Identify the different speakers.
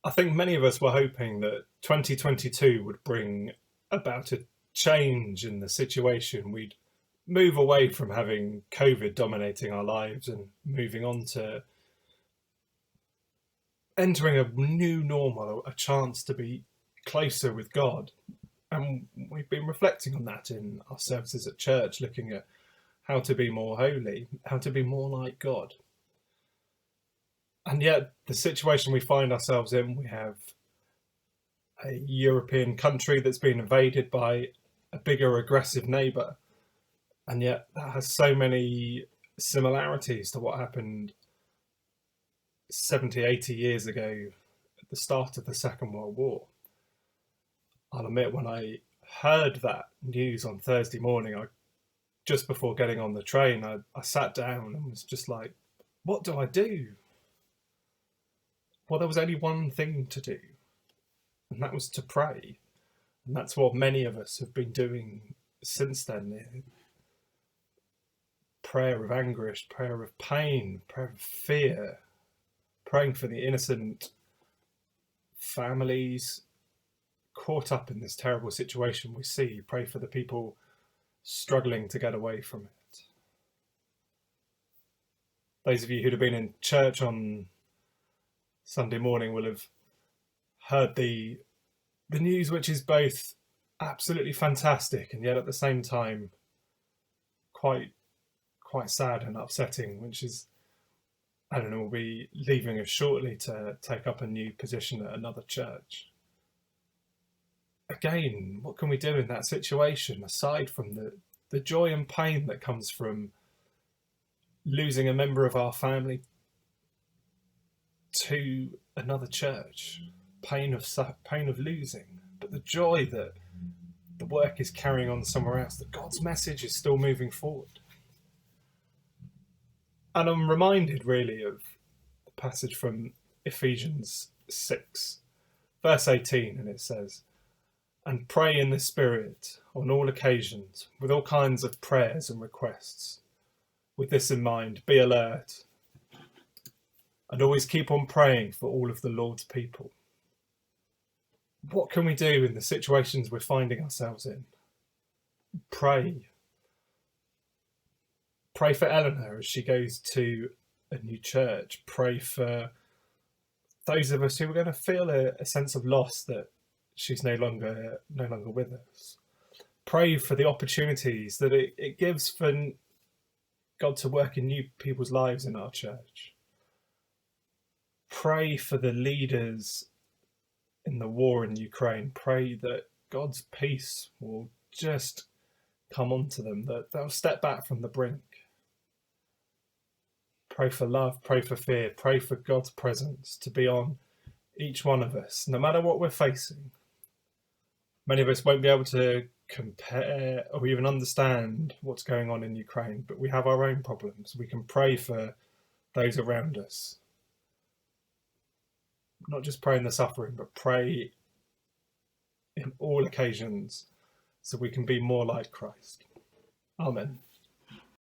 Speaker 1: I think many of us were hoping that 2022 would bring about a change in the situation. We'd move away from having COVID dominating our lives and moving on to entering a new normal, a chance to be closer with God. And we've been reflecting on that in our services at church, looking at how to be more holy, how to be more like God. And yet, the situation we find ourselves in, we have a European country that's been invaded by a bigger, aggressive neighbour. And yet, that has so many similarities to what happened 70, 80 years ago at the start of the Second World War. I'll admit, when I heard that news on Thursday morning, just before getting on the train, I sat down and was just like, what do I do? Well, there was only one thing to do, and that was to pray. And that's what many of us have been doing since then. Prayer of anguish, prayer of pain, prayer of fear, praying for the innocent families caught up in this terrible situation we see. Pray for the people struggling to get away from it. Those of you who'd have been in church on Sunday morning will have heard the news, which is both absolutely fantastic and yet at the same time quite sad and upsetting, which is, Eleanor will be leaving us shortly to take up a new position at another church. Again, what can we do in that situation aside from the joy and pain that comes from losing a member of our family to another church? Pain of losing, but the joy that the work is carrying on somewhere else, that God's message is still moving forward. And I'm reminded really of the passage from Ephesians 6, verse 18, and it says, "And pray in the Spirit on all occasions, with all kinds of prayers and requests. With this in mind, be alert, and always keep on praying for all of the Lord's people." What can we do in the situations we're finding ourselves in? Pray. Pray for Eleanor as she goes to a new church. Pray for those of us who are going to feel a sense of loss that she's no longer with us. Pray for the opportunities that it gives for God to work in new people's lives in our church. Pray for the leaders in the war in Ukraine. Pray that God's peace will just come onto them, that they'll step back from the brink. Pray for love, pray for fear, pray for God's presence to be on each one of us, no matter what we're facing. Many of us won't be able to compare or even understand what's going on in Ukraine, but we have our own problems. We can pray for those around us. Not just pray in the suffering, but pray in all occasions so we can be more like Christ. Amen.